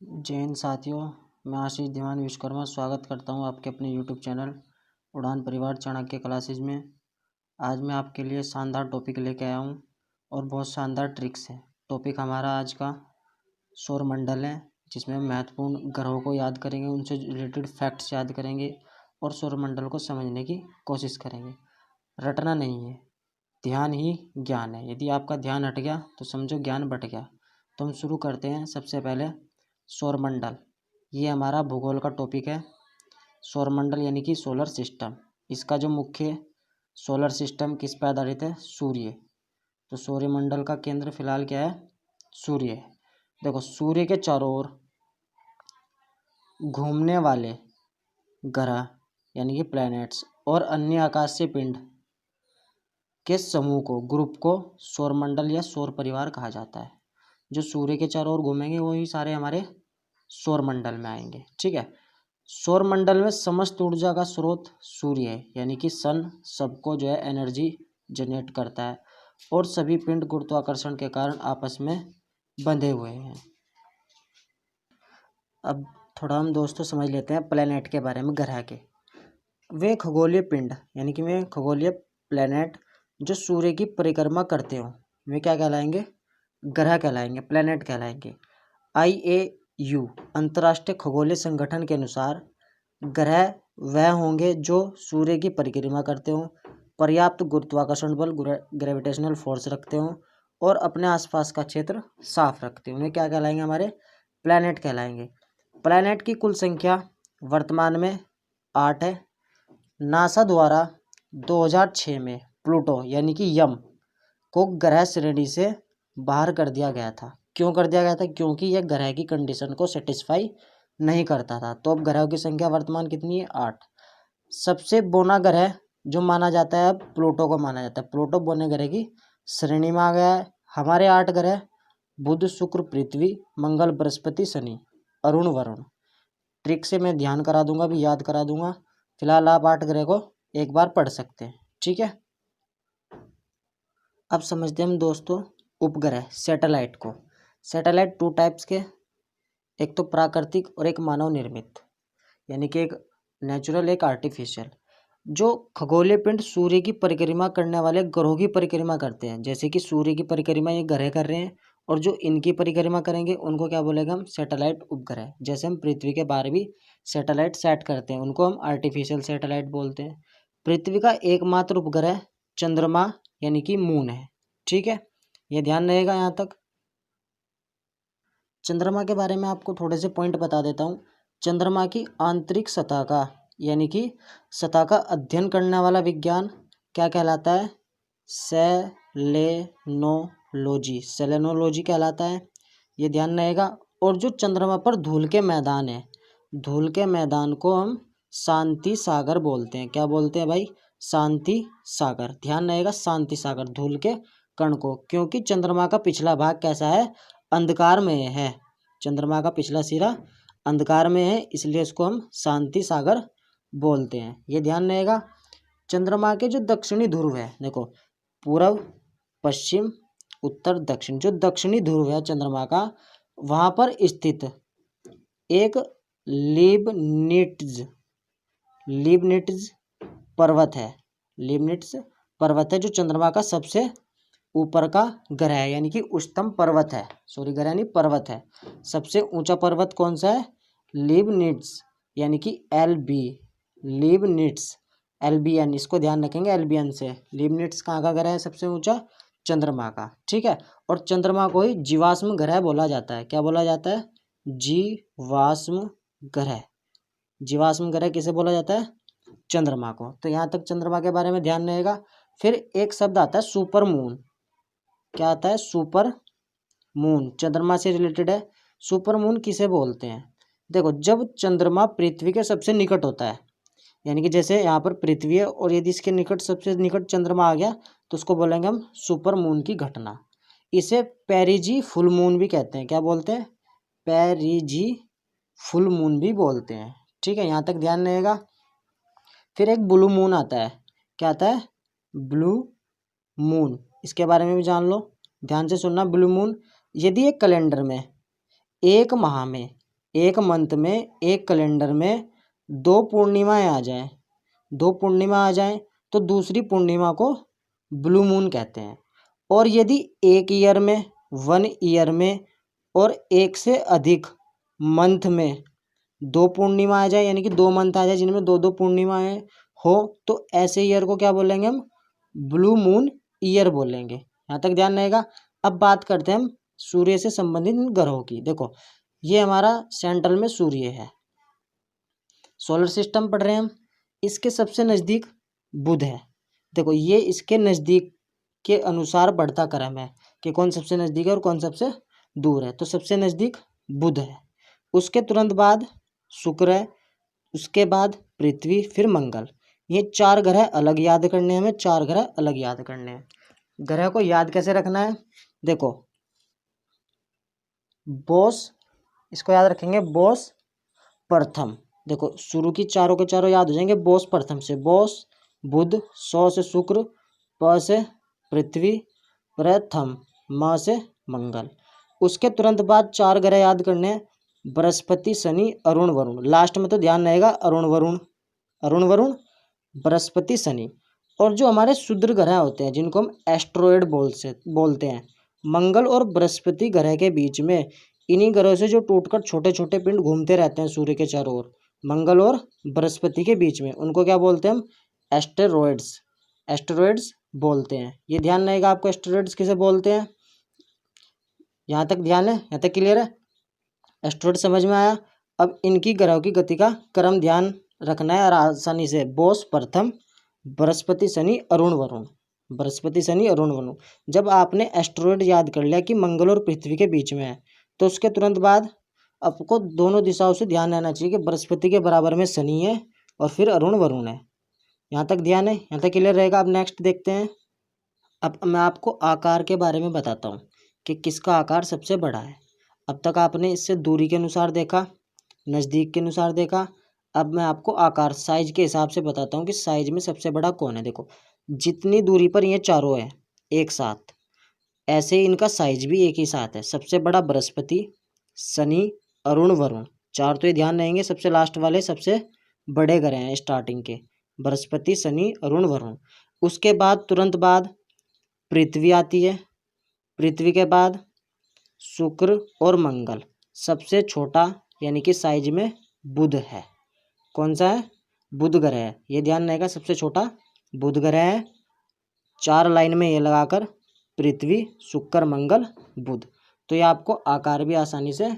जय हिंद साथियों, मैं आशीष दीवान विश्वकर्मा स्वागत करता हूं आपके अपने यूट्यूब चैनल उड़ान परिवार चाणक्य क्लासेज में। आज मैं आपके लिए शानदार टॉपिक लेके आया हूं और बहुत शानदार ट्रिक्स है। टॉपिक हमारा आज का सौरमंडल है, जिसमें हम महत्वपूर्ण ग्रहों को याद करेंगे, उनसे रिलेटेड फैक्ट्स याद करेंगे और सौरमंडल को समझने की कोशिश करेंगे। रटना नहीं है, ध्यान ही ज्ञान है। यदि आपका ध्यान हट गया तो समझो ज्ञान बट गया। तो हम शुरू करते हैं। सबसे पहले सौरमंडल, ये हमारा भूगोल का टॉपिक है। सौरमंडल यानी कि सोलर सिस्टम। इसका जो मुख्य सोलर सिस्टम किस पर आधारित है? सूर्य। तो सौरमंडल का केंद्र फिलहाल क्या है? सूर्य है। देखो, सूर्य के चारों ओर घूमने वाले ग्रह यानी कि प्लैनेट्स और अन्य आकाशीय पिंड के समूह को, ग्रुप को सौरमंडल या सौर परिवार कहा जाता है। जो सूर्य के चारों ओर घूमेंगे वही सारे हमारे सौरमंडल में आएंगे। ठीक है। सौरमंडल में समस्त ऊर्जा का स्रोत सूर्य है, यानी कि सन सबको जो है एनर्जी जनरेट करता है और सभी पिंड गुरुत्वाकर्षण के कारण आपस में बंधे हुए हैं। अब थोड़ा हम दोस्तों समझ लेते हैं प्लैनेट के बारे में, ग्रह के। वे खगोलीय पिंड यानी कि वे खगोलीय प्लैनेट जो सूर्य की परिक्रमा करते हो, वे क्या कहलाएंगे? ग्रह कहलाएंगे, प्लैनेट कहलाएंगे। IAU अंतर्राष्ट्रीय खगोलीय संगठन के अनुसार ग्रह वह होंगे जो सूर्य की परिक्रमा करते हों, पर्याप्त गुरुत्वाकर्षण बल ग्रेविटेशनल फोर्स रखते हों और अपने आसपास का क्षेत्र साफ रखते हों। उन्हें क्या कहलाएंगे? हमारे प्लैनेट कहलाएंगे। प्लैनेट की कुल संख्या वर्तमान में 8 है। नासा द्वारा 2006 में प्लूटो यानी कि यम को ग्रह श्रेणी से बाहर कर दिया गया था। क्यों कर दिया गया था? क्योंकि यह ग्रह की कंडीशन को सेटिस्फाई नहीं करता था। तो अब ग्रहों की संख्या वर्तमान कितनी है? 8। सबसे बौना ग्रह जो माना जाता है, अब प्लूटो को माना जाता है। प्लूटो बौने ग्रह की श्रेणी में आ गया है। हमारे 8 ग्रह बुध, शुक्र, पृथ्वी, मंगल, बृहस्पति, शनि, अरुण, वरुण। ट्रिक से मैं ध्यान करा दूंगा, भी याद करा दूंगा। फिलहाल आप 8 ग्रह को एक बार पढ़ सकते हैं। ठीक है। अब समझते हैं हम दोस्तों उपग्रह, सैटेलाइट को। सैटेलाइट 2 टाइप्स के, एक तो प्राकृतिक और एक मानव निर्मित, यानी कि एक नेचुरल एक आर्टिफिशियल। जो खगोलीय पिंड सूर्य की परिक्रमा करने वाले ग्रहों की परिक्रमा करते हैं, जैसे कि सूर्य की परिक्रमा ये ग्रह कर रहे हैं और जो इनकी परिक्रमा करेंगे उनको क्या बोलेंगे? हम सैटेलाइट उपग्रह। जैसे हम पृथ्वी के बाहर भी सैटेलाइट सेट करते हैं, उनको हम आर्टिफिशियल सैटेलाइट बोलते हैं। पृथ्वी का एकमात्र उपग्रह चंद्रमा यानी कि मून है। ठीक है, ये ध्यान रहेगा यहाँ तक। चंद्रमा के बारे में आपको थोड़े से पॉइंट बता देता हूँ। चंद्रमा की आंतरिक सतह का यानी कि सतह का अध्ययन करने वाला विज्ञान क्या कहलाता है? सेलेनोलॉजी, सेलेनोलॉजी कहलाता है। ये ध्यान रहेगा। और जो चंद्रमा पर धूल के मैदान है, धूल के मैदान को हम शांति सागर बोलते हैं। क्या बोलते हैं भाई? शांति सागर। ध्यान रहेगा, शांति सागर, धूल के कण को। क्योंकि चंद्रमा का पिछला भाग कैसा है? अंधकार में है। चंद्रमा का पिछला सिरा अंधकार में है, इसलिए इसको हम शांति सागर बोलते हैं। ये ध्यान रहेगा। चंद्रमा के जो दक्षिणी ध्रुव है, देखो पूर्व, पश्चिम, उत्तर, दक्षिण, जो दक्षिणी ध्रुव है चंद्रमा का, वहां पर स्थित एक लीबनिट्ज पर्वत है। लीबनिट्ज पर्वत है जो चंद्रमा का सबसे ऊपर का ग्रह है, यानी कि उच्चतम पर्वत है। सॉरी, ग्रह नहीं, पर्वत है। सबसे ऊंचा पर्वत कौन सा है? लीबनिट्ज यानी कि LB, लीबनिट्ज, LBN, इसको ध्यान रखेंगे LBN से। लीबनिट्ज कहाँ का ग्रह है सबसे ऊंचा? चंद्रमा का। ठीक है। और चंद्रमा को ही जीवाश्म ग्रह बोला जाता है। क्या बोला जाता है? जीवाश्म ग्रह। जीवाश्म ग्रह किसे बोला जाता है? चंद्रमा को। तो यहाँ तक चंद्रमा के बारे में ध्यान रहेगा। फिर एक शब्द आता है सुपर मून। क्या आता है? सुपर मून, चंद्रमा से रिलेटेड है। सुपर मून किसे बोलते हैं? देखो, जब चंद्रमा पृथ्वी के सबसे निकट होता है, यानी कि जैसे यहाँ पर पृथ्वी है और यदि इसके निकट सबसे निकट चंद्रमा आ गया तो उसको बोलेंगे हम सुपर मून की घटना। इसे पेरिजी फुल मून भी कहते हैं। क्या बोलते हैं? पेरिजी फुल मून भी बोलते हैं। ठीक है, यहाँ तक ध्यान रहेगा। फिर एक ब्लू मून आता है। क्या आता है? Blue moon. इसके बारे में भी जान लो, ध्यान से सुनना। ब्लू मून, यदि एक कैलेंडर में एक माह में एक मंथ में, एक कैलेंडर में 2 पूर्णिमाएं आ जाएं, 2 पूर्णिमा आ जाएं तो दूसरी पूर्णिमा को ब्लू मून कहते हैं। और यदि एक ईयर में, 1 ईयर में और एक से अधिक मंथ में 2 पूर्णिमा आ जाए, यानी कि 2 मंथ आ जाए जिनमें 2-2 पूर्णिमाएं हो, तो ऐसे ईयर को क्या बोलेंगे हम? ब्लू मून ईयर बोलेंगे। यहाँ तक ध्यान रहेगा। अब बात करते हैं हम सूर्य से संबंधित ग्रहों की। देखो, ये हमारा सेंट्रल में सूर्य है, सोलर सिस्टम पढ़ रहे हैं हम। इसके सबसे नज़दीक बुध है। देखो, ये इसके नज़दीक के अनुसार बढ़ता क्रम है कि कौन सबसे नज़दीक है और कौन सबसे दूर है। तो सबसे नज़दीक बुध है, उसके तुरंत बाद शुक्र है, उसके बाद पृथ्वी, फिर मंगल। ये 4 ग्रह अलग याद करने हैं हमें, 4 ग्रह अलग याद करने हैं। ग्रह को याद कैसे रखना है? देखो, बोस, इसको याद रखेंगे बोस प्रथम। देखो, शुरू की चारों के चारों याद हो जाएंगे बोस प्रथम से। बोस बुध, सौ से शुक्र, प से पृथ्वी, प्रथम, म से मंगल। उसके तुरंत बाद 4 ग्रह याद करने हैं, बृहस्पति, शनि, अरुण, वरुण। लास्ट में तो ध्यान रहेगा अरुण वरुण, अरुण वरुण, बृहस्पति, शनि। और जो हमारे क्षुद्र ग्रह होते हैं जिनको हम एस्ट्रॉयड बोलते हैं, मंगल और बृहस्पति ग्रह के बीच में, इन्हीं ग्रहों से जो टूटकर छोटे छोटे पिंड घूमते रहते हैं सूर्य के चारों ओर, मंगल और बृहस्पति के बीच में, उनको क्या बोलते हैं हम? एस्टेरॉयड्स, एस्टेरॉयड्स बोलते हैं। ये ध्यान रहेगा आपको, एस्टेरॉयड्स किसे बोलते हैं। यहाँ तक ध्यान है, यहाँ तक क्लियर है? एस्टेरॉयड समझ में आया। अब इनकी ग्रहों की गति का क्रम ध्यान रखना है और आसानी से। बोस प्रथम, बृहस्पति, शनि, अरुण, वरुण, बृहस्पति, शनि, अरुण, वरुण। जब आपने एस्टेरॉयड याद कर लिया कि मंगल और पृथ्वी के बीच में है, तो उसके तुरंत बाद आपको दोनों दिशाओं से ध्यान रहना चाहिए कि बृहस्पति के बराबर में शनि है और फिर अरुण, वरुण है। यहाँ तक ध्यान है, यहाँ तक क्लियर रहेगा। अब नेक्स्ट देखते हैं। अब मैं आपको आकार के बारे में बताता हूँ कि किसका आकार सबसे बड़ा है। अब तक आपने इससे दूरी के अनुसार देखा, नज़दीक के अनुसार देखा। अब मैं आपको आकार, साइज के हिसाब से बताता हूँ कि साइज में सबसे बड़ा कौन है। देखो, जितनी दूरी पर ये चारों है एक साथ, ऐसे ही इनका साइज भी एक ही साथ है। सबसे बड़ा बृहस्पति, शनि, अरुण, वरुण, 4 तो ये ध्यान रहेंगे। सबसे लास्ट वाले सबसे बड़े ग्रह हैं स्टार्टिंग के, बृहस्पति, शनि, अरुण, वरुण। उसके बाद तुरंत बाद पृथ्वी आती है, पृथ्वी के बाद शुक्र और मंगल। सबसे छोटा यानी कि साइज में बुध है। कौन सा है? बुध ग्रह है। ये ध्यान रहेगा, सबसे छोटा बुध ग्रह है। 4 लाइन में ये लगाकर पृथ्वी, शुक्र, मंगल, बुध। तो ये आपको आकार भी आसानी से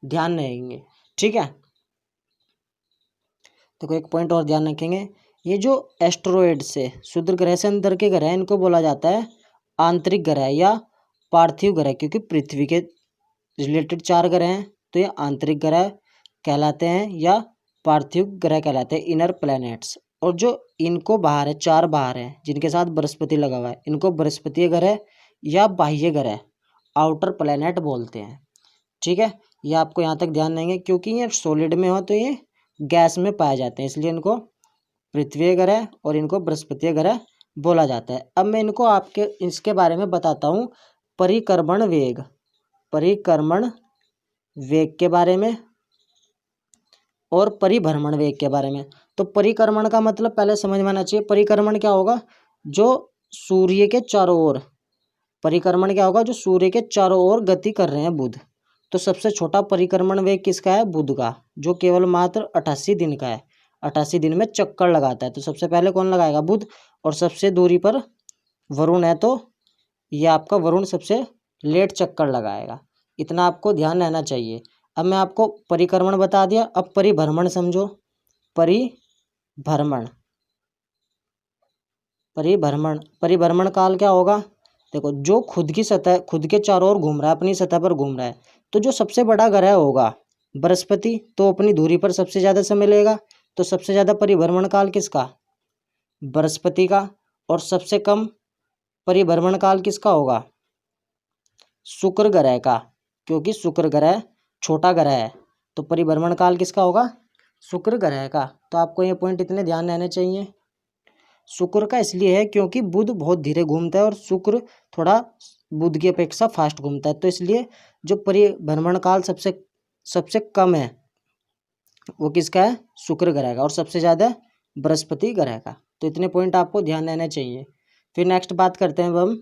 ध्यान रहेंगे। ठीक है, तो एक पॉइंट और ध्यान रखेंगे, ये जो एस्ट्रॉयड से, क्षुद्र ग्रह से अंदर के ग्रह, इनको बोला जाता है आंतरिक ग्रह या पार्थिव ग्रह, क्योंकि पृथ्वी के रिलेटेड 4 ग्रह हैं तो ये आंतरिक ग्रह कहलाते हैं या पार्थिव ग्रह कहलाते हैं, इनर प्लैनेट्स। और जो इनको बाहर है, 4 बाहर हैं जिनके साथ बृहस्पति लगा हुआ है, इनको बृहस्पतिय ग्रह या बाह्य ग्रह, आउटर प्लैनेट बोलते हैं। ठीक है, ये आपको यहाँ तक ध्यान देंगे, क्योंकि ये सॉलिड में हो तो ये गैस में पाए जाते हैं, इसलिए इनको पृथ्वी ग्रह और इनको बृहस्पति ग्रह बोला जाता है। अब मैं इनको आपके इसके बारे में बताता हूँ, परिक्रमण वेग, परिक्रमण वेग के बारे में और परिभ्रमण वेग के बारे में। तो परिक्रमण का मतलब पहले समझ में आना चाहिए। परिक्रमण क्या होगा? जो सूर्य के चारों ओर, परिक्रमण क्या होगा? जो सूर्य के चारों ओर गति कर रहे हैं बुध। तो सबसे छोटा परिक्रमण वेग किसका है? बुध का, जो केवल मात्र 88 दिन का है। 88 दिन में चक्कर लगाता है। तो सबसे पहले कौन लगाएगा? बुध। और सबसे दूरी पर वरुण है, तो ये आपका वरुण सबसे लेट चक्कर लगाएगा। इतना आपको ध्यान रहना चाहिए। अब मैं आपको परिक्रमण बता दिया, अब परिभ्रमण समझो। परिभ्रमण, परिभ्रमण, परिभ्रमण काल क्या होगा? देखो, जो खुद की सतह, खुद के चारों ओर घूम रहा है, अपनी सतह पर घूम रहा है, तो जो सबसे बड़ा ग्रह होगा बृहस्पति, तो अपनी धुरी पर सबसे ज़्यादा समय लेगा। तो सबसे ज़्यादा परिभ्रमण काल किसका? बृहस्पति का। और सबसे कम परिभ्रमण काल किसका होगा? शुक्र ग्रह का, क्योंकि शुक्र ग्रह छोटा ग्रह है। तो परिभ्रमण काल किसका होगा? शुक्र ग्रह का। तो आपको ये पॉइंट इतने ध्यान रहने चाहिए। शुक्र का इसलिए है क्योंकि बुध बहुत धीरे घूमता है और शुक्र थोड़ा बुध की अपेक्षा फास्ट घूमता है, तो इसलिए जो परिभ्रमण काल सबसे सबसे कम है वो किसका है, शुक्र ग्रह का, और सबसे ज़्यादा बृहस्पति ग्रह का। तो इतने पॉइंट आपको ध्यान देने चाहिए। फिर नेक्स्ट बात करते हैं अब हम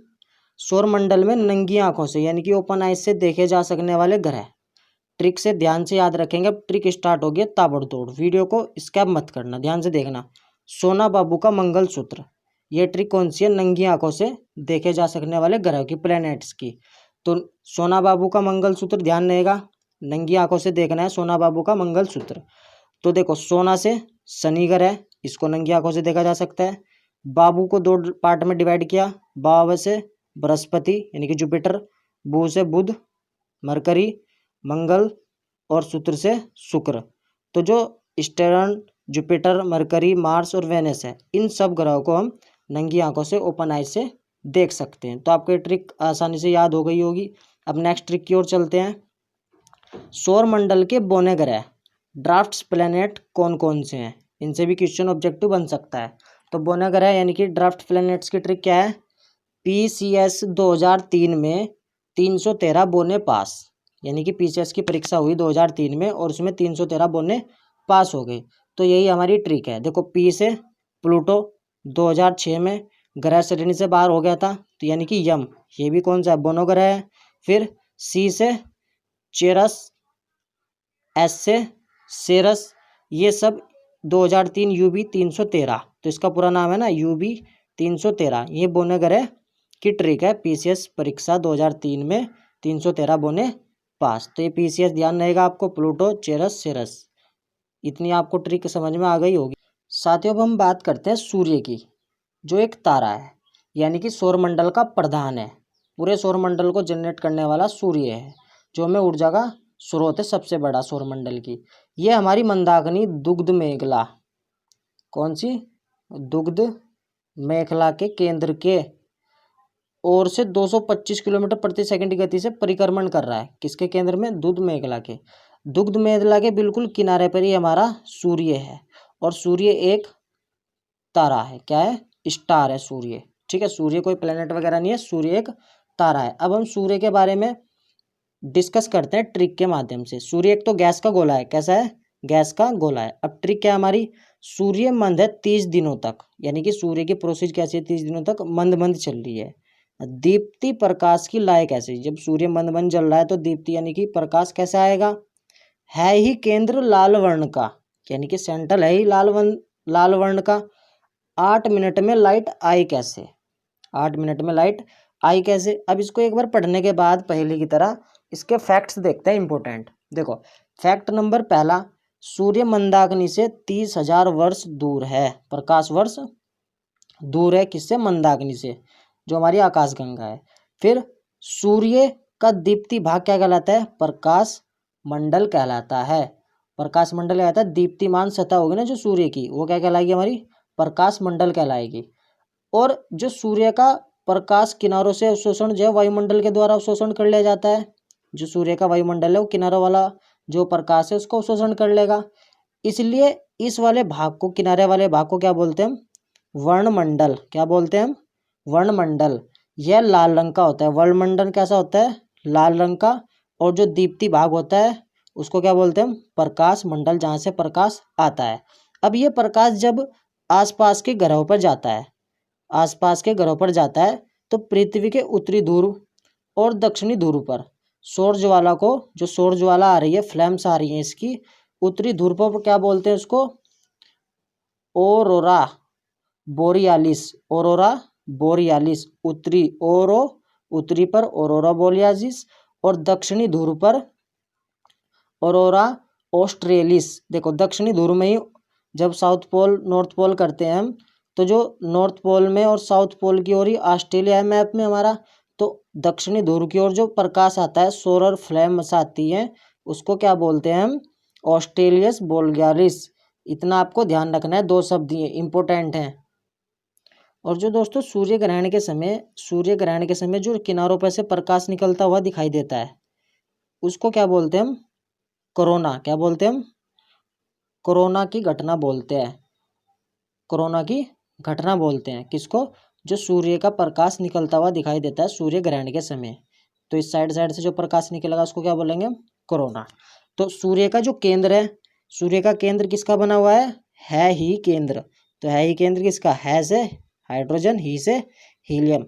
सौर मंडल में नंगी आंखों से यानी कि ओपन आइज से देखे जा सकने वाले ग्रह। ट्रिक से ध्यान से याद रखेंगे। अब ट्रिक स्टार्ट हो गया ताबड़तोड़, वीडियो को स्किप मत करना, ध्यान से देखना। सोना बाबू का मंगलसूत्र, ये ट्रिक कौन सी है, नंगी आंखों से देखे जा सकने वाले ग्रह की, प्लैनेट्स की। तो सोना बाबू का मंगलसूत्र ध्यान रहेगा, नंगी आंखों से देखना है सोना बाबू का मंगलसूत्र। तो देखो सोना से शनि ग्रह, इसको नंगी आंखों से देखा जा सकता है। बाबू को दो पार्ट में डिवाइड किया, बाब से बृहस्पति यानी कि जुपिटर, बू से बुध, मरकरी, मंगल, और सूत्र से शुक्र। तो जो स्टेरन, जुपिटर, मरकरी, मार्स और वेनस है, इन सब ग्रहों को हम नंगी आंखों से ओपन आइज से देख सकते हैं। तो आपको ये ट्रिक आसानी से याद हो गई होगी। अब नेक्स्ट ट्रिक की ओर चलते हैं। सौर मंडल के बौने ग्रह ड्राफ्ट्स प्लैनेट कौन कौन से हैं, इनसे भी क्वेश्चन ऑब्जेक्टिव बन सकता है। तो बौने ग्रह यानी कि ड्राफ्ट प्लैनेट्स की ट्रिक क्या है, PCS 2003 में 313 बोने पास, यानी कि PCS की परीक्षा हुई 2003 में और उसमें 313 बोने पास हो गए। तो यही हमारी ट्रिक है। देखो P से प्लूटो 2006 में ग्रह श्रेणी से बाहर हो गया था, तो यानी कि यम, ये भी कौन सा बोनो ग्रह है। फिर C से चेरस, S से सेरस, ये सब 2003 UB 313, तो इसका पूरा नाम है ना UB 313, ये बोने ग्रह की ट्रिक है। PCS परीक्षा 2003 में 313 बोने पास। तो ये PCS ध्यान रहेगा आपको, प्लूटो, चेरस, सेरस, इतनी आपको ट्रिक समझ में आ गई होगी। साथियों अब हम बात करते हैं सूर्य की, जो एक तारा है यानी कि सौरमंडल का प्रधान है। पूरे सौरमंडल को जनरेट करने वाला सूर्य है, जो हमें ऊर्जा का स्रोत है सबसे बड़ा सौरमंडल की। ये हमारी मंदाकिनी दुग्ध मेखला, कौन सी, दुग्ध मेखला के केंद्र के ओर से 225 किलोमीटर प्रति सेकंड की गति से परिक्रमण कर रहा है। किसके केंद्र में, दुग्ध मेखला के। दुग्ध मेखला के बिल्कुल किनारे पर ही हमारा सूर्य है, और सूर्य एक तारा है। क्या है, स्टार है सूर्य, ठीक है। सूर्य कोई प्लेनेट वगैरह नहीं है, सूर्य एक तारा है। अब हम सूर्य के बारे में डिस्कस करते हैं ट्रिक के माध्यम से। सूर्य एक तो गैस का गोला है, कैसा है, गैस का गोला है। अब ट्रिक क्या हमारी, सूर्य मंद है 30 दिनों तक, यानी कि सूर्य की प्रोसेस कैसी है, 30 दिनों तक मंद मंद चल रही है। दीप्ति प्रकाश की लायक कैसे, जब सूर्य मंद मंद जल रहा है तो दीप्ति यानी कि प्रकाश कैसा आएगा, है ही केंद्र लाल वर्ण का, यानी कि सेंट्रल है ही लाल वर्ण का। 8 मिनट में लाइट आई कैसे, 8 मिनट में लाइट आई कैसे। अब इसको एक बार पढ़ने के बाद पहले की तरह इसके फैक्ट्स देखते हैं इंपॉर्टेंट। देखो फैक्ट नंबर पहला, सूर्य मंदाकिनी से 30,000 वर्ष दूर है, प्रकाश वर्ष दूर है किससे, मंदाकिनी से, जो हमारी आकाशगंगा है। फिर सूर्य का दीप्ति भाग क्या कहलाता है, प्रकाश मंडल कहलाता है। प्रकाश मंडल कहलाता है, दीप्तिमान सतह होगी ना जो सूर्य की, वो क्या कहलाएगी, हमारी प्रकाश मंडल कहलाएगी। और जो सूर्य का प्रकाश किनारों से अवशोषण जो है वायुमंडल के द्वारा अवशोषण कर लिया जाता है। जो सूर्य का वायुमंडल है वो किनारों वाला जो प्रकाश है उसको अवशोषण कर लेगा, इसलिए इस वाले भाग को, किनारे वाले भाग को क्या बोलते हैं हम, वर्णमंडल। क्या बोलते हैं हम, वर्णमंडल। यह लाल रंग का होता है, वर्णमंडल कैसा होता है, लाल रंग का। और जो दीप्ति भाग होता है उसको क्या बोलते हैं हम, प्रकाश मंडल, जहाँ से प्रकाश आता है। अब ये प्रकाश जब आसपास के ग्रहों पर जाता है, आसपास के ग्रहों पर जाता है तो पृथ्वी के उत्तरी ध्रुव और दक्षिणी ध्रुव पर सौर ज्वाला को, जो सौर ज्वाला आ रही है, फ्लैम्स आ रही हैं इसकी, उत्तरी ध्रुव पर क्या बोलते हैं उसको, ओरोरा बोरियालिस, ओरोरा बोरियालिस। उत्तरी ओरो, उत्तरी पर ओरोरा बोरियालिस, और दक्षिणी ध्रुव पर ओरोरा ऑस्ट्रेलिस। देखो दक्षिणी ध्रुव में ही जब साउथ पोल नॉर्थ पोल करते हैं हम, तो जो नॉर्थ पोल में और साउथ पोल की ओर ही ऑस्ट्रेलिया है मैप में हमारा, तो दक्षिणी ध्रुव की ओर जो प्रकाश आता है, सोलर फ्लेम्स आती हैं, उसको क्या बोलते हैं हम, ऑस्ट्रेलियस बोरियालिस। इतना आपको ध्यान रखना है, दो शब्द ये इंपॉर्टेंट हैं। और जो दोस्तों सूर्य ग्रहण के समय जो किनारों पर से प्रकाश निकलता हुआ दिखाई देता है उसको क्या बोलते हैं हम, कोरोना। क्या बोलते हैं हम, कोरोना की घटना बोलते हैं, कोरोना की घटना बोलते हैं किसको, जो सूर्य का प्रकाश निकलता हुआ दिखाई देता है सूर्य ग्रहण के समय। तो इस साइड से जो प्रकाश निकलेगा उसको क्या बोलेंगे हम, कोरोना। तो सूर्य का जो केंद्र है, सूर्य का केंद्र किसका बना हुआ है ही केंद्र। तो है ही केंद्र किसका, है से हाइड्रोजन, ही से हीलियम।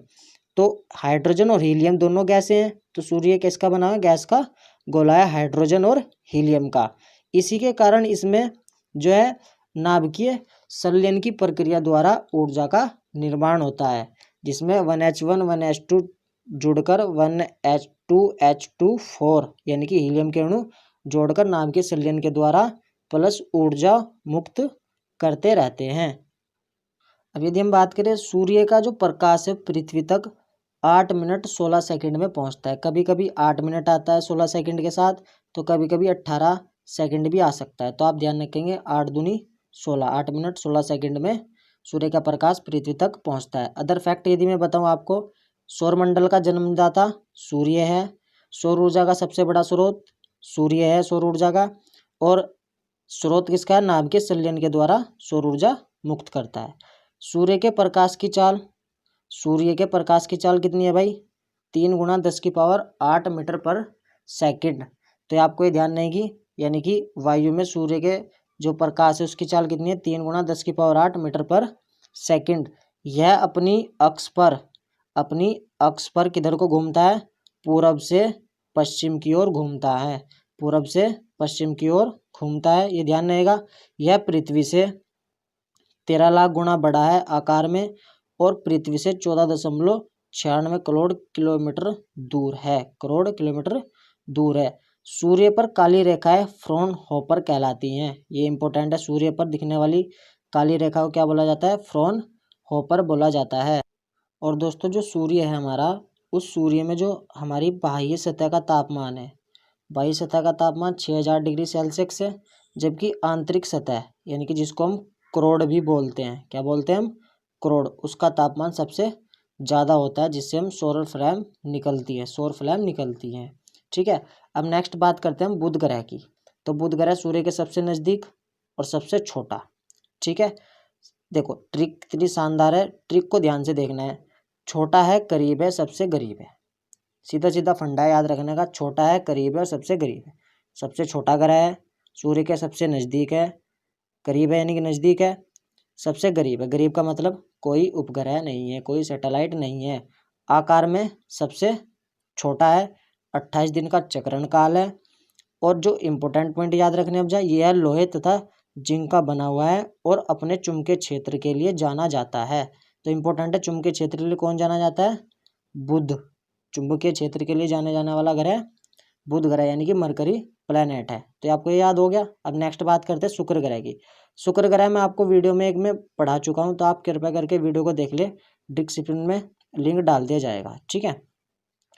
तो हाइड्रोजन और हीलियम दोनों गैसें हैं, तो सूर्य किसका बना हुआ है, गैस का गोला है, हाइड्रोजन और हीलियम का। इसी के कारण इसमें जो है नाभिकीय संलयन की प्रक्रिया द्वारा ऊर्जा का निर्माण होता है, जिसमें 1H1 1H2 जुड़कर 1H2H24 यानी कि हीलियम के अणु जोड़कर नाभिकीय संलयन के द्वारा प्लस ऊर्जा मुक्त करते रहते हैं। अब यदि हम बात करें, सूर्य का जो प्रकाश है पृथ्वी तक 8 मिनट 16 सेकंड में पहुंचता है। कभी कभी 8 मिनट आता है 16 सेकंड के साथ, तो कभी कभी 18 सेकंड भी आ सकता है। तो आप ध्यान रखेंगे 8 दूनी 16, 8 मिनट 16 सेकंड में सूर्य का प्रकाश पृथ्वी तक पहुंचता है। अदर फैक्ट यदि मैं बताऊं आपको, सौरमंडल का जन्मदाता सूर्य है, सौर ऊर्जा का सबसे बड़ा स्रोत सूर्य है सौर ऊर्जा का, और स्रोत किसका है, नाभिकीय संलयन के द्वारा सौर ऊर्जा मुक्त करता है। सूर्य के प्रकाश की चाल, सूर्य के प्रकाश की चाल कितनी है भाई, 3 × 10⁸ मीटर पर सेकंड। तो आपको ये ध्यान रहेगी, यानी कि वायु में सूर्य के जो प्रकाश है उसकी चाल कितनी है, 3 × 10⁸ मीटर पर सेकंड। यह अपनी अक्ष पर किधर को घूमता है, पूरब से पश्चिम की ओर घूमता है, पूरब से पश्चिम की ओर घूमता है, ये ध्यान रहेगा। यह पृथ्वी से 13 लाख गुना बड़ा है आकार में, और पृथ्वी से 14.96 करोड़ किलोमीटर दूर है, करोड़ किलोमीटर दूर है। सूर्य पर काली रेखाएं फ्रॉनहोफर कहलाती हैं। ये इंपॉर्टेंट है, सूर्य पर दिखने वाली काली रेखा को क्या बोला जाता है, फ्रॉनहोफर बोला जाता है। और दोस्तों जो सूर्य है हमारा, उस सूर्य में जो हमारी बाह्य सतह का तापमान है, बाह्य सतह का तापमान 6000 डिग्री सेल्सियस है, जबकि आंतरिक सतह यानी कि जिसको हम करोड़ भी बोलते हैं, क्या बोलते हैं हम, करोड़, उसका तापमान सबसे ज़्यादा होता है, जिससे हम सौर फ्लैम निकलती है। ठीक है, अब नेक्स्ट बात करते हैं हम बुध ग्रह की। तो बुध ग्रह सूर्य के सबसे नज़दीक और सबसे छोटा। ठीक है, देखो ट्रिक कितनी शानदार है, ट्रिक को ध्यान से देखना है। छोटा है, करीब है, सबसे करीब है, सीधा सीधा फंडा याद रखने का, छोटा है, करीब है और सबसे करीब है। सबसे छोटा ग्रह है, सूर्य के सबसे नज़दीक है, करीब है यानी कि नज़दीक है, सबसे करीब है, करीब का मतलब कोई उपग्रह नहीं है, कोई सैटेलाइट नहीं है, आकार में सबसे छोटा है, 28 दिन का चक्रण काल है। और जो इम्पोर्टेंट पॉइंट याद रखने अब जाए, यह है लोहे तथा जिंक का बना हुआ है और अपने चुंबकीय क्षेत्र के लिए जाना जाता है। तो इम्पोर्टेंट है, चुंबकीय क्षेत्र के लिए कौन जाना जाता है, बुध, चुंबकीय क्षेत्र के लिए जाने जाने वाला ग्रह बुध ग्रह यानी कि मरकरी प्लैनेट है। तो आपको ये याद हो गया। अब नेक्स्ट बात करते हैं शुक्र ग्रह की। शुक्र ग्रह में आपको वीडियो में एक में पढ़ा चुका हूँ, तो आप कृपया करके वीडियो को देख ले, डिस्क्रिप्शन में लिंक डाल दिया जाएगा। ठीक है,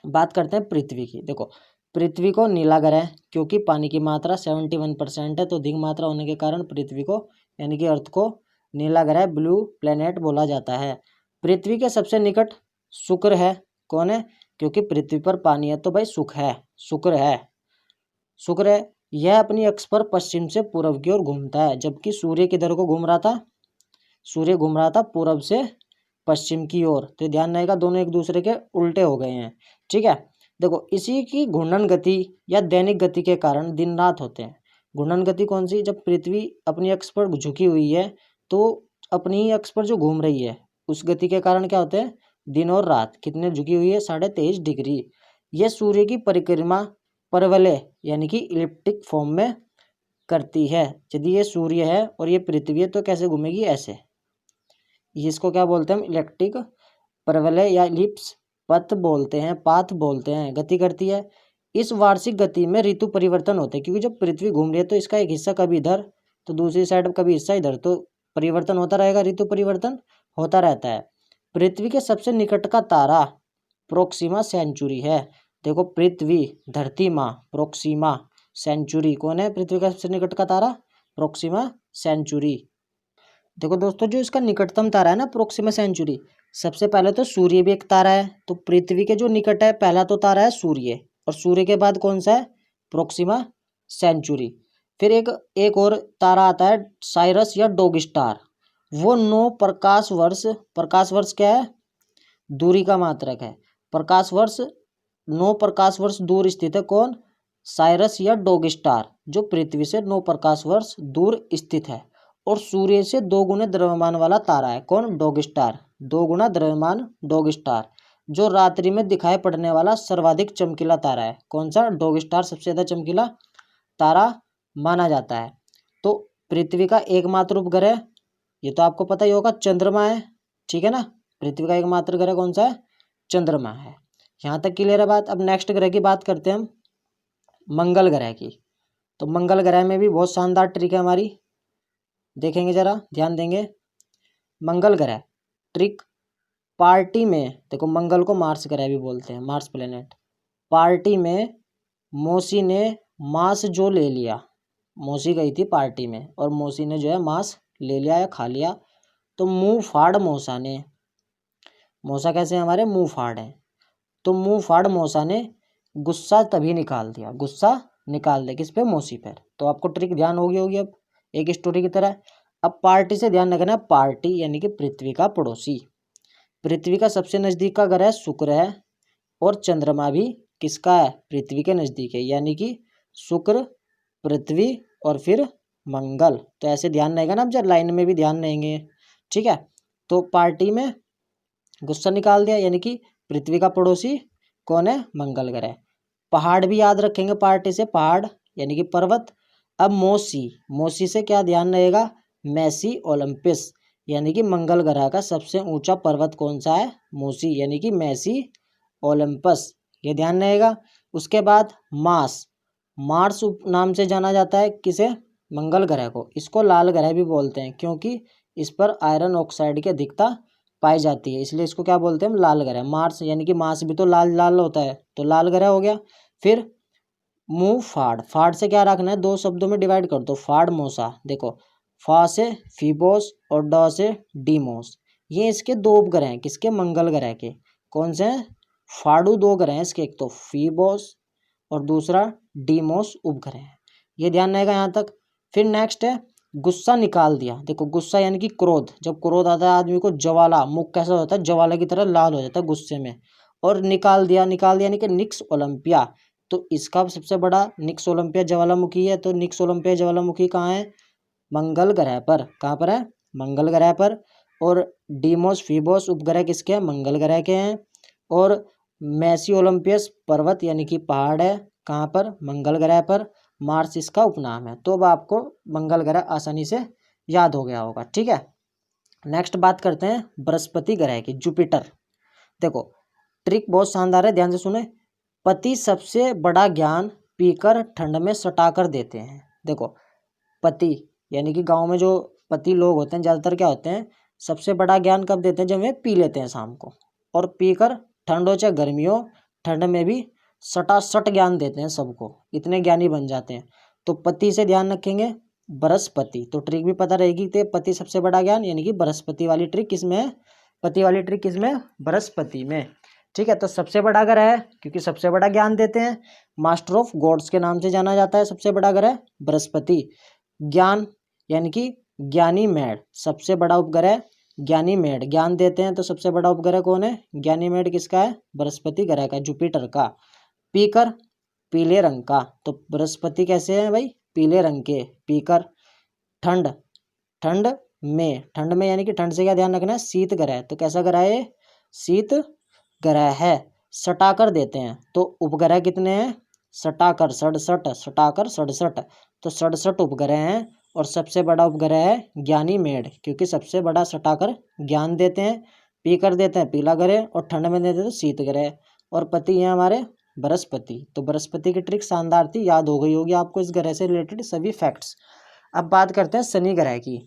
बात करते हैं पृथ्वी की। देखो पृथ्वी को नीला ग्रह, क्योंकि पानी की मात्रा 71% है, तो अधिक मात्रा होने के कारण पृथ्वी को यानी कि अर्थ को नीला ग्रह, ब्लू प्लेनेट बोला जाता है। पृथ्वी के सबसे निकट शुक्र है, कौन है, क्योंकि पृथ्वी पर पानी है, तो भाई शुक्र है। यह अपनी अक्ष पर पश्चिम से पूर्व की ओर घूमता है, जबकि सूर्य किधर को घूम रहा था, सूर्य घूम रहा था पूर्व से पश्चिम की ओर। तो ध्यान रहेगा, दोनों एक दूसरे के उल्टे हो गए हैं। ठीक है, देखो इसी की घूर्णन गति या दैनिक गति के कारण दिन रात होते हैं। घूर्णन गति कौन सी, जब पृथ्वी अपनी अक्ष पर झुकी हुई है, तो अपनी ही अक्ष पर जो घूम रही है, उस गति के कारण क्या होते हैं, दिन और रात। कितने झुकी हुई है, 23.5 डिग्री। यह सूर्य की परिक्रमा परवलय यानी कि इलिप्टिक फॉर्म में करती है। यदि ये सूर्य है और ये पृथ्वी है, तो कैसे घूमेगी, ऐसे। इसको क्या बोलते हैं हम, इलिप्टिक परवलय या इलिप्स पथ बोलते हैं, पाथ बोलते हैं, गति करती है। इस वार्षिक गति में ऋतु परिवर्तन होते हैं, क्योंकि जब पृथ्वी घूम रही है तो इसका एक हिस्सा कभी इधर तो दूसरी साइड कभी हिस्सा इधर, तो परिवर्तन होता रहेगा, ऋतु परिवर्तन होता रहता है। पृथ्वी के सबसे निकट का तारा प्रोक्सिमा सेंचुरी है। देखो पृथ्वी, धरती माँ, प्रोक्सिमा सेंचुरी, कौन है पृथ्वी का सबसे निकट का तारा, प्रोक्सिमा सेंचुरी। देखो दोस्तों, जो इसका निकटतम तारा है ना प्रोक्सिमा सेंचुरी, सबसे पहले तो सूर्य भी एक तारा है, तो पृथ्वी के जो निकट है पहला तो तारा है सूर्य, और सूर्य के बाद कौन सा है, प्रोक्सिमा सेंचुरी। फिर एक और तारा आता है साइरस या डॉग स्टार, वो 9 प्रकाश वर्ष क्या है, दूरी का मात्रक है। 9 प्रकाश वर्ष दूर स्थित है, कौन, साइरस या डॉग स्टार जो पृथ्वी से 9 प्रकाश वर्ष दूर स्थित है और सूर्य से 2 गुने द्रव्यमान वाला तारा है। कौन? Dog star. 2 गुना द्रव्यमान डॉग स्टार जो रात्रि में दिखाई पड़ने वाला सर्वाधिक चमकीला तारा है। कौन सा? डॉग स्टार सबसे ज़्यादा चमकीला तारा माना जाता है। तो पृथ्वी का एकमात्र उपग्रह, ये तो आपको पता ही होगा, चंद्रमा है। ठीक है ना, पृथ्वी का एकमात्र ग्रह कौन सा है? चंद्रमा है। यहाँ तक क्लियर है बात। अब नेक्स्ट ग्रह की बात करते हैं हम, मंगल ग्रह की। तो मंगल ग्रह में भी बहुत शानदार ट्रिक है हमारी, देखेंगे जरा, ध्यान देंगे। मंगल ग्रह ट्रिक, पार्टी में देखो, मंगल को मार्स ग्रह भी बोलते हैं, मार्स प्लेनेट। पार्टी में मौसी ने मांस जो ले लिया, मौसी गई थी पार्टी में और मौसी ने जो है मांस ले लिया या खा लिया, तो मुंह फाड़ मौसा ने, मौसा कैसे हमारे? मुंह फाड़ है, तो मुंह फाड़ मौसा ने गुस्सा तभी निकाल दिया, गुस्सा निकाल दे किस पे? मौसी पर। तो आपको ट्रिक ध्यान होगी अब एक स्टोरी की तरह। अब पार्टी से ध्यान रखना, पार्टी यानी कि पृथ्वी का पड़ोसी। पृथ्वी का सबसे नजदीक का ग्रह शुक्र है और चंद्रमा भी किसका है? पृथ्वी के नजदीक है, यानी कि शुक्र, पृथ्वी और फिर मंगल। तो ऐसे ध्यान रहेगा ना, अब जब लाइन में भी ध्यान रहेंगे। ठीक है, तो पार्टी में गुस्सा निकाल दिया, यानी कि पृथ्वी का पड़ोसी कौन है? मंगल ग्रह। पहाड़ भी याद रखेंगे पार्टी से, पहाड़ यानी कि पर्वत। अब मौसी, मौसी से क्या ध्यान रहेगा? मैसी ओलंपस, यानी कि मंगल ग्रह का सबसे ऊंचा पर्वत कौन सा है? मौसी, यानी कि मैसी ओलंपस, ये ध्यान रहेगा। उसके बाद मार्स, मार्स नाम से जाना जाता है किसे? मंगल ग्रह को। इसको लाल ग्रह भी बोलते हैं क्योंकि इस पर आयरन ऑक्साइड की अधिकता पाई जाती है, इसलिए इसको क्या बोलते हैं हम? लाल ग्रह। मार्स यानी कि मार्स भी तो लाल लाल होता है, तो लाल ग्रह हो गया। फिर मुंह फाड़, फाड़ से क्या रखना है? 2 शब्दों में डिवाइड कर दो, फाड़ मौसा। देखो, फा से फीबोस और ड से डीमोस, ये इसके 2 उपग्रह हैं, किसके? मंगल ग्रह के। कौन से हैं? फाड़ू 2 ग्रह हैं इसके, एक तो फीबोस और दूसरा डीमोस उपग्रह है, ये ध्यान रहेगा यहाँ तक। फिर नेक्स्ट है गुस्सा निकाल दिया। देखो, गुस्सा यानी कि क्रोध, जब क्रोध आता है आदमी को, ज्वाला, मुख कैसा होता है? ज्वाला की तरह लाल हो जाता है गुस्से में। और निकाल दिया, निकाल दिया यानी कि निक्स ओलंपिया, तो इसका सबसे बड़ा निक्स ओलंपिया ज्वालामुखी है। तो निक्स ओलंपिया ज्वालामुखी कहाँ है? मंगल ग्रह पर। कहाँ पर है? मंगल ग्रह पर। और डीमोस फीबोस उपग्रह किसके हैं? मंगल ग्रह के हैं। और मैसी ओलंपियस पर्वत यानी कि पहाड़ है, कहाँ पर? मंगल ग्रह पर। मार्स इसका उपनाम है। तो अब आपको मंगल ग्रह आसानी से याद हो गया होगा। ठीक है, नेक्स्ट बात करते हैं बृहस्पति ग्रह की, जुपिटर। देखो, ट्रिक बहुत शानदार है, ध्यान से सुने। पति सबसे बड़ा ज्ञान पीकर ठंड में सटाकर देते हैं। देखो, पति यानी कि गांव में जो पति लोग होते हैं ज़्यादातर क्या होते हैं? सबसे बड़ा ज्ञान कब देते हैं? जब वे पी लेते हैं शाम को, और पीकर ठंड हो चाहे गर्मी हो, ठंड में भी सटासट ज्ञान देते हैं सबको, इतने ज्ञानी बन जाते हैं। तो पति से ध्यान रखेंगे, बृहस्पति। तो ट्रिक भी पता रहेगी कि पति सबसे बड़ा ज्ञान, यानी कि बृहस्पति वाली ट्रिक किसमें है? पति वाली ट्रिक किसमें? बृहस्पति में। ठीक है, तो सबसे बड़ा ग्रह है क्योंकि सबसे बड़ा ज्ञान देते हैं, मास्टर ऑफ गॉड्स के नाम से जाना जाता है सबसे बड़ा ग्रह बृहस्पति। ज्ञान यानी कि ज्ञानी मेढ़, सबसे बड़ा उपग्रह ज्ञानी मेढ़, ज्ञान देते हैं। तो सबसे बड़ा उपग्रह कौन है? ज्ञानी मेढ़ किसका है? बृहस्पति ग्रह का, जुपिटर का। पीकर पीले रंग का, तो बृहस्पति कैसे है भाई? पीले रंग के। पीकर ठंड, ठंड में, ठंड में यानी कि ठंड से क्या ध्यान रखना है? शीत ग्रह, तो कैसा ग्रह है? शीत ग्रह है। सटाकर देते हैं, तो उपग्रह कितने हैं? सटाकर 67, सटाकर 67, तो 67 उपग्रह हैं। और सबसे बड़ा उपग्रह है ज्ञानी मेढ़, क्योंकि सबसे बड़ा सटाकर ज्ञान देते हैं, पीकर देते हैं पीला ग्रह, और ठंड में देते हैं तो शीत ग्रह। और पति हैं हमारे बृहस्पति। तो बृहस्पति की ट्रिक शानदार थी, याद हो गई होगी आपको इस ग्रह से रिलेटेड सभी फैक्ट्स। अब बात करते हैं शनि ग्रह की।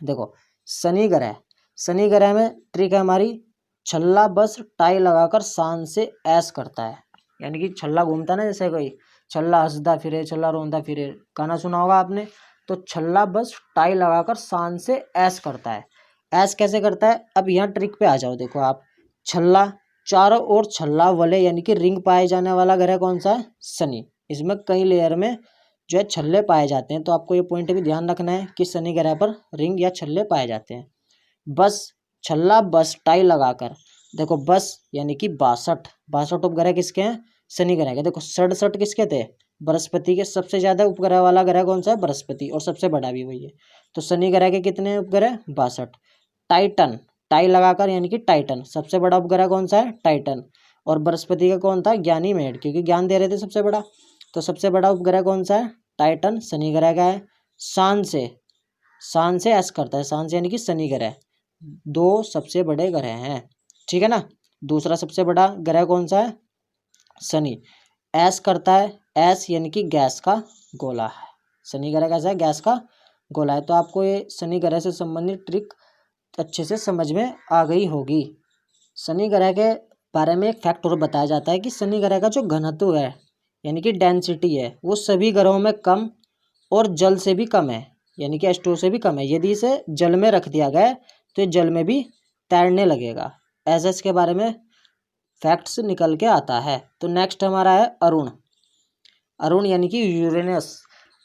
देखो, शनि ग्रह, शनि ग्रह में ट्रिक है हमारी, छल्ला बस टाई लगाकर शान से ऐश करता है। यानी कि छल्ला घूमता ना, जैसे कोई छल्ला हंसदा फिरे, छल्ला रोंदा फिरे, गाना सुना होगा आपने। तो छल्ला बस टाई लगाकर शान से ऐश करता है। ऐश कैसे करता है? अब यहाँ ट्रिक पे आ जाओ। देखो आप, छल्ला, चारों ओर छल्ला वाले यानी कि रिंग पाए जाने वाला ग्रह कौन सा है? शनि। इसमें कई लेयर में जो है छल्ले पाए जाते हैं, तो आपको ये पॉइंट भी ध्यान रखना है कि शनि ग्रह पर रिंग या छल्ले पाए जाते हैं। बस, छल्ला बस टाई लगाकर। देखो, बस यानी कि 62, 62 उपग्रह किसके हैं? शनि ग्रह के। देखो 67 किसके थे, बृहस्पति के। सबसे ज्यादा उपग्रह वाला ग्रह कौन सा है, बृहस्पति, और सबसे बड़ा भी वही है। तो शनि ग्रह के कितने उपग्रह, 62। टाइटन, टाई लगाकर यानी कि टाइटन, सबसे बड़ा उपग्रह कौन सा है, टाइटन। और बृहस्पति का कौन था, ज्ञानी मेड, क्योंकि ज्ञान दे रहे थे सबसे बड़ा। तो सबसे बड़ा उपग्रह कौन सा है, टाइटन, शनि ग्रह का है। शान से एस करता है, शान से यानी कि शनि ग्रह। दो सबसे बड़े ग्रह हैं, ठीक है ना। दूसरा सबसे बड़ा ग्रह कौन सा है, शनि, एस करता है, एस यानी कि गैस का गोला है। शनि ग्रह कैसा है, गैस का गोला है। तो आपको ये शनि ग्रह से संबंधित ट्रिक अच्छे से समझ में आ गई होगी। शनि ग्रह के बारे में एक फैक्ट और बताया जाता है कि शनि ग्रह का जो घनत्व है यानी कि डेंसिटी है, वो सभी ग्रहों में कम और जल से भी कम है, यानी कि H2O से भी कम है। यदि इसे जल में रख दिया गया तो ये जल में भी तैरने लगेगा। ऐसा इसके बारे में फैक्ट्स निकल के आता है। तो नेक्स्ट हमारा है अरुण। अरुण यानी कि यूरेनस।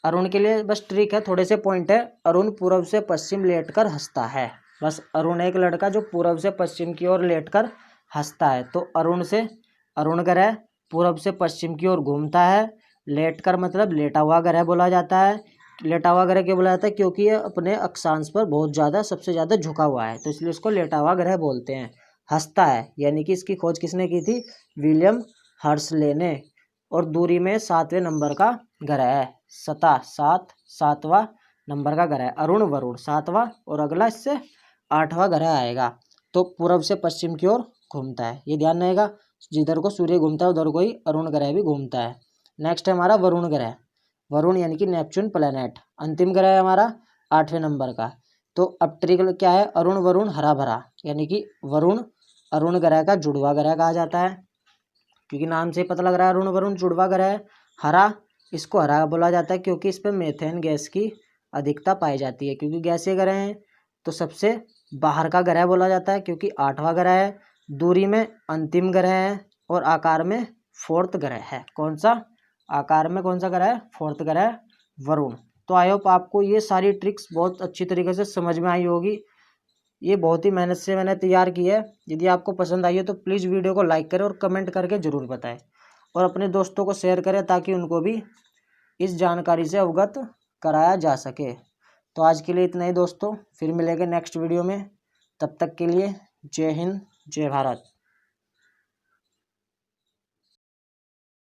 अरुण के लिए बस ट्रिक है, थोड़े से पॉइंट है। अरुण पूर्व से पश्चिम लेटकर हंसता है। बस अरुण एक लड़का जो पूर्व से पश्चिम की ओर लेटकर हंसता है। तो अरुण ग्रह पूर्व से पश्चिम की ओर घूमता है। लेटकर मतलब लेटा हुआ ग्रह बोला जाता है। लेटा हुआ ग्रह क्यों बोला जाता है, क्योंकि ये अपने अक्षांश पर बहुत ज़्यादा सबसे ज़्यादा झुका हुआ है, तो इसलिए उसको लेटा हुआ ग्रह बोलते हैं। हंसता है यानी कि इसकी खोज किसने की थी, विलियम हर्शले ने। और दूरी में 7वें नंबर का ग्रह है। 7वां नंबर का ग्रह है अरुण वरुण, 7वां, और अगला इससे 8वां ग्रह आएगा। तो पूर्व से पश्चिम की ओर घूमता है, ये ध्यान रहेगा। जिधर को सूर्य घूमता है उधर को ही अरुण ग्रह भी घूमता है। नेक्स्ट है हमारा वरुण ग्रह। वरुण यानी कि नेपच्यून प्लेनेट, अंतिम ग्रह है हमारा 8वें नंबर का। तो अब ट्रिक क्या है, अरुण वरुण हरा भरा, यानी कि वरुण अरुण ग्रह का जुड़वा ग्रह कहा जाता है, क्योंकि नाम से पता लग रहा है अरुण वरुण जुड़वा ग्रह है। हरा, इसको हरा बोला जाता है क्योंकि इस पर मेथेन गैस की अधिकता पाई जाती है, क्योंकि गैसीय ग्रह हैं। तो सबसे बाहर का ग्रह बोला जाता है क्योंकि 8वां ग्रह है। दूरी में अंतिम ग्रह है और आकार में 4th ग्रह है। कौन सा, आकार में कौन सा ग्रह है, 4th ग्रह है वरुण। तो आई होप आपको ये सारी ट्रिक्स बहुत अच्छी तरीके से समझ में आई होगी। ये बहुत ही मेहनत से मैंने तैयार की है। यदि आपको पसंद आई है तो प्लीज़ वीडियो को लाइक करें और कमेंट करके ज़रूर बताएं, और अपने दोस्तों को शेयर करें ताकि उनको भी इस जानकारी से अवगत कराया जा सके। तो आज के लिए इतना ही दोस्तों, फिर मिलेंगे नेक्स्ट वीडियो में। तब तक के लिए जय हिंद, जय भारत।